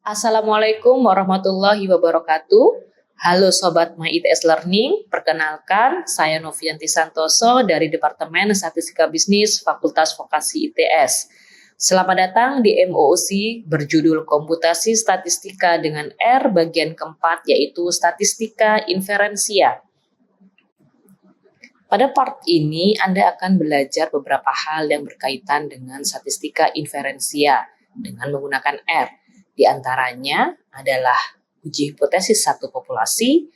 Assalamualaikum warahmatullahi wabarakatuh. Halo Sobat MyITS Learning, perkenalkan saya Novianti Santoso dari Departemen Statistika Bisnis Fakultas Vokasi ITS. Selamat datang di MOOC berjudul Komputasi Statistika dengan R bagian keempat, yaitu Statistika Inferensia. Pada part ini Anda akan belajar beberapa hal yang berkaitan dengan statistika inferensia dengan menggunakan R. Di antaranya adalah uji hipotesis satu populasi,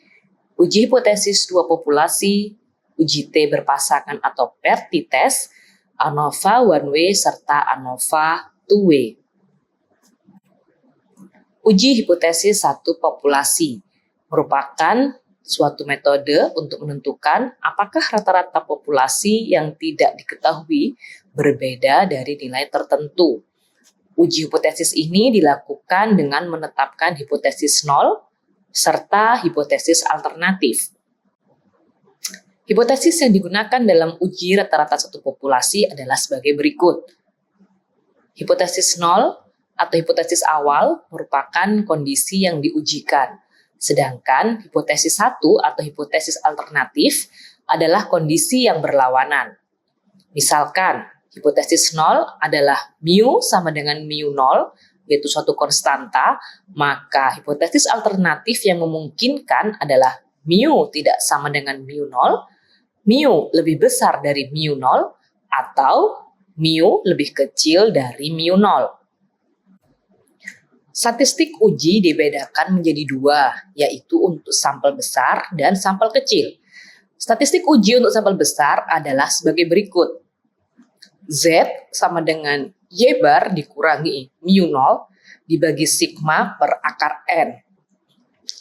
uji hipotesis dua populasi, uji T berpasangan atau pair t-test, ANOVA one way serta ANOVA two way. Uji hipotesis satu populasi merupakan suatu metode untuk menentukan apakah rata-rata populasi yang tidak diketahui berbeda dari nilai tertentu. Uji hipotesis ini dilakukan dengan menetapkan hipotesis 0 serta hipotesis alternatif. Hipotesis yang digunakan dalam uji rata-rata satu populasi adalah sebagai berikut. Hipotesis 0 atau hipotesis awal merupakan kondisi yang diujikan, sedangkan hipotesis 1 atau hipotesis alternatif adalah kondisi yang berlawanan. Misalkan, hipotesis 0 adalah mu sama dengan mu 0, yaitu suatu konstanta, maka hipotesis alternatif yang memungkinkan adalah mu tidak sama dengan mu 0, mu lebih besar dari mu 0, atau mu lebih kecil dari mu 0. Statistik uji dibedakan menjadi dua, yaitu untuk sampel besar dan sampel kecil. Statistik uji untuk sampel besar adalah sebagai berikut. Z sama dengan Y bar dikurangi mu 0 dibagi sigma per akar N.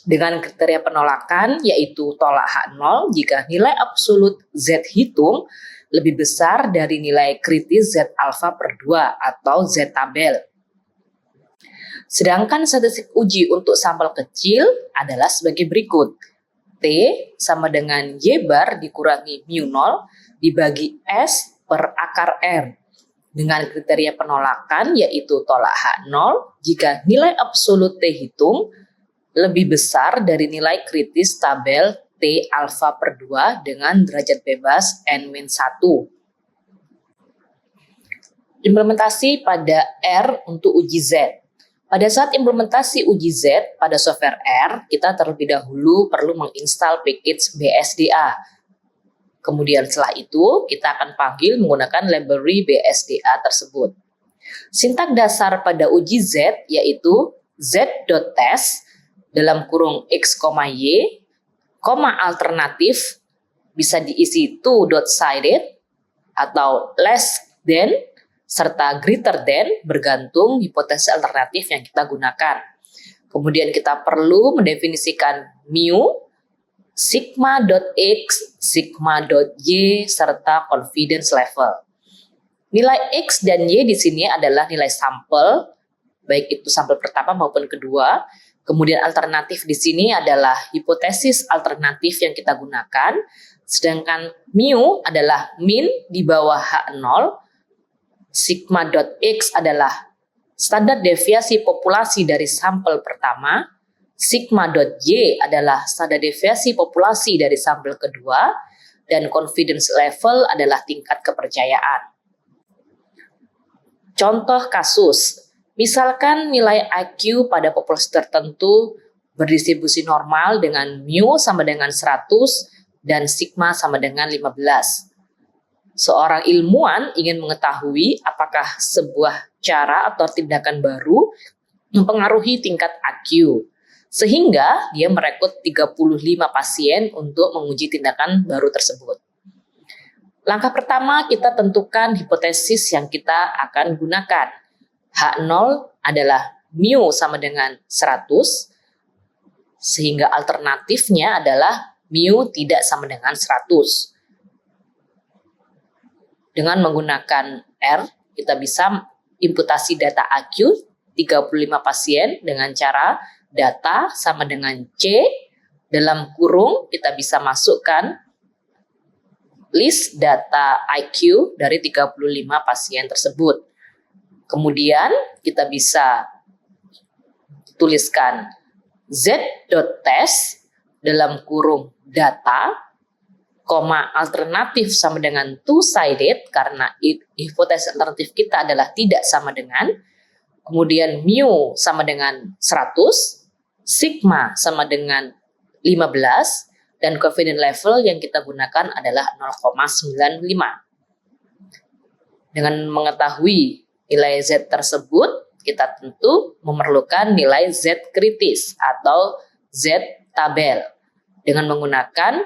Dengan kriteria penolakan yaitu tolak H0 jika nilai absolut Z hitung lebih besar dari nilai kritis Z alfa per 2 atau Z tabel. Sedangkan statistik uji untuk sampel kecil adalah sebagai berikut. T sama dengan Y bar dikurangi mu 0 dibagi S per akar M. Dengan kriteria penolakan yaitu tolak H0 jika nilai absolut T hitung lebih besar dari nilai kritis tabel T alfa per 2 dengan derajat bebas N-1. Implementasi pada R untuk uji Z. Pada saat implementasi uji Z pada software R, kita terlebih dahulu perlu menginstal package BSDA. Kemudian setelah itu, kita akan panggil menggunakan library BSDA tersebut. Sintak dasar pada uji Z yaitu z.test dalam kurung x, y, alternatif bisa diisi to.sided atau less than serta greater than bergantung hipotesis alternatif yang kita gunakan. Kemudian kita perlu mendefinisikan mu, sigma.x, sigma.y, serta confidence level. Nilai x dan y di sini adalah nilai sampel, baik itu sampel pertama maupun kedua. Kemudian alternatif di sini adalah hipotesis alternatif yang kita gunakan, sedangkan mu adalah min di bawah H0, sigma.x adalah standar deviasi populasi dari sampel pertama, sigma.y adalah standar deviasi populasi dari sampel kedua, dan confidence level adalah tingkat kepercayaan. Contoh kasus, misalkan nilai IQ pada populasi tertentu berdistribusi normal dengan mu sama dengan 100 dan sigma sama dengan 15. Seorang ilmuwan ingin mengetahui apakah sebuah cara atau tindakan baru mempengaruhi tingkat IQ. Sehingga dia merekrut 35 pasien untuk menguji tindakan baru tersebut. Langkah pertama kita tentukan hipotesis yang kita akan gunakan. H0 adalah mu sama dengan 100, sehingga alternatifnya adalah mu tidak sama dengan 100. Dengan menggunakan R, kita bisa imputasi data IQ 35 pasien dengan cara data sama dengan C, dalam kurung kita bisa masukkan list data IQ dari 35 pasien tersebut. Kemudian kita bisa tuliskan z.test dalam kurung data, koma alternatif sama dengan two-sided karena hipotesis alternatif kita adalah tidak sama dengan, kemudian mu sama dengan 100, sigma sama dengan 15, dan confidence level yang kita gunakan adalah 0,95. Dengan mengetahui nilai Z tersebut, kita tentu memerlukan nilai Z kritis atau Z tabel dengan menggunakan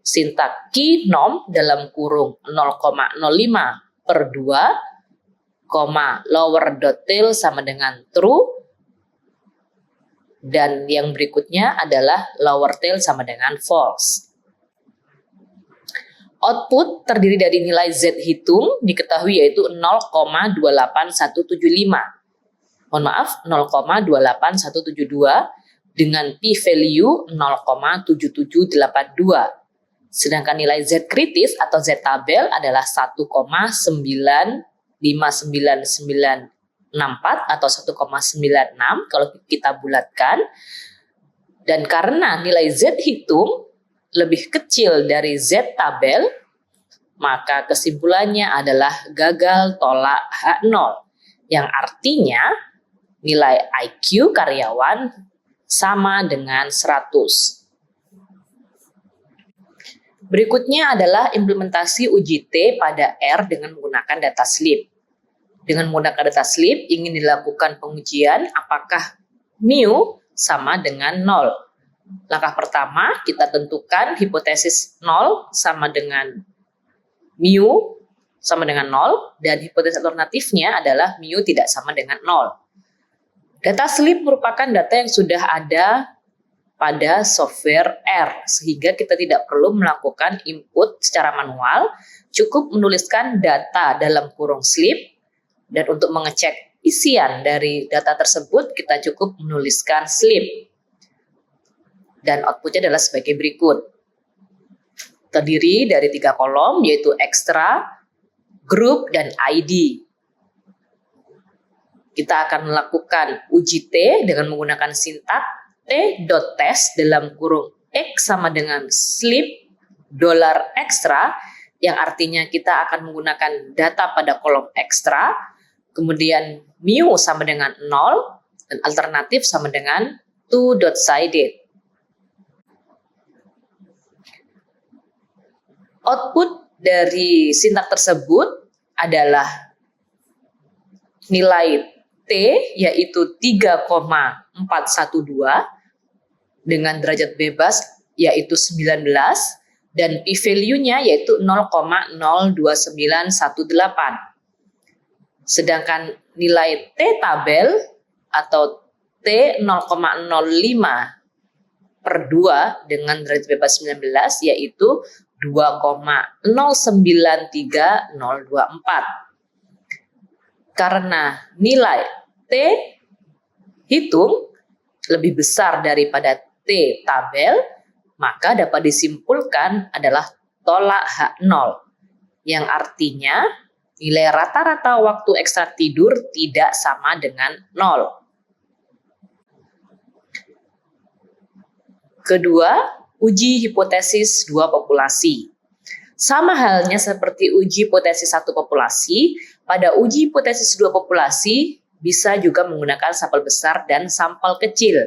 sintak key norm dalam kurung 0,05 per 2, lower dot tail sama dengan true, dan yang berikutnya adalah lower tail sama dengan false. Output terdiri dari nilai Z hitung diketahui yaitu 0,28175. Mohon maaf, 0,28172 dengan p-value 0,7782. Sedangkan nilai Z kritis atau Z tabel adalah 1,95994 atau 1,96 kalau kita bulatkan. Dan karena nilai Z hitung lebih kecil dari Z tabel, maka kesimpulannya adalah gagal tolak H0, yang artinya nilai IQ karyawan sama dengan 100. Berikutnya adalah implementasi uji T pada R dengan menggunakan data slip. Dengan menggunakan data slip ingin dilakukan pengujian apakah mu sama dengan 0. Langkah pertama, kita tentukan hipotesis 0 sama dengan mu sama dengan 0, dan hipotesis alternatifnya adalah mu tidak sama dengan 0. Data slip merupakan data yang sudah ada pada software R, sehingga kita tidak perlu melakukan input secara manual, cukup menuliskan data dalam kurung slip, dan untuk mengecek isian dari data tersebut, kita cukup menuliskan slip. Dan outputnya adalah sebagai berikut. Terdiri dari 3 kolom, yaitu extra, group, dan ID. Kita akan melakukan uji T dengan menggunakan sintak t.test dalam kurung X sama dengan slip $extra, yang artinya kita akan menggunakan data pada kolom extra, kemudian mu sama dengan 0, dan alternatif sama dengan two-sided. Output dari sintak tersebut adalah nilai T yaitu 3,412 dengan derajat bebas yaitu 19 dan p-value-nya yaitu 0,02918. Sedangkan nilai T tabel atau T 0,05 per 2 dengan derajat bebas 19 yaitu 2,093024. Karena nilai T hitung lebih besar daripada T tabel, maka dapat disimpulkan adalah tolak H0, yang artinya nilai rata-rata waktu ekstra tidur tidak sama dengan 0. Kedua, uji hipotesis 2 populasi. Sama halnya seperti uji hipotesis 1 populasi, pada uji hipotesis 2 populasi bisa juga menggunakan sampel besar dan sampel kecil.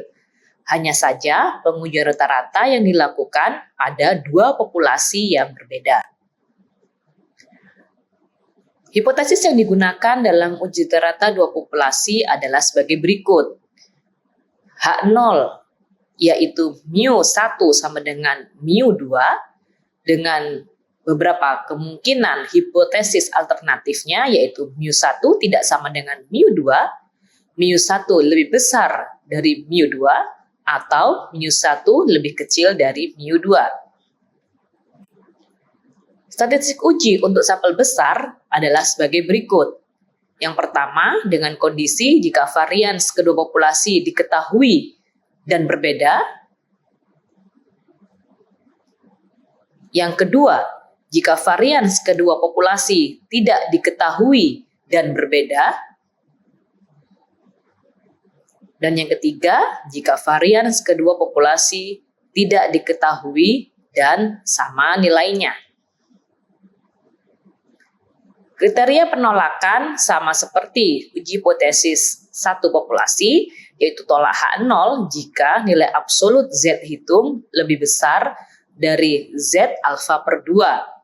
Hanya saja pengujian rata-rata yang dilakukan pada 2 populasi yang berbeda. Hipotesis yang digunakan dalam uji rata-rata 2 populasi adalah sebagai berikut. H0 yaitu mu1 sama dengan mu2 dengan beberapa kemungkinan hipotesis alternatifnya yaitu mu1 tidak sama dengan mu2, mu1 lebih besar dari mu2 atau mu1 lebih kecil dari mu2. Statistik uji untuk sampel besar adalah sebagai berikut. Yang pertama, dengan kondisi jika varians kedua populasi diketahui dan berbeda. Yang kedua, jika varians kedua populasi tidak diketahui dan berbeda. Dan yang ketiga, jika varians kedua populasi tidak diketahui dan sama nilainya. Kriteria penolakan sama seperti uji hipotesis satu populasi, yaitu tolak H0 jika nilai absolut Z hitung lebih besar dari Z alfa per 2.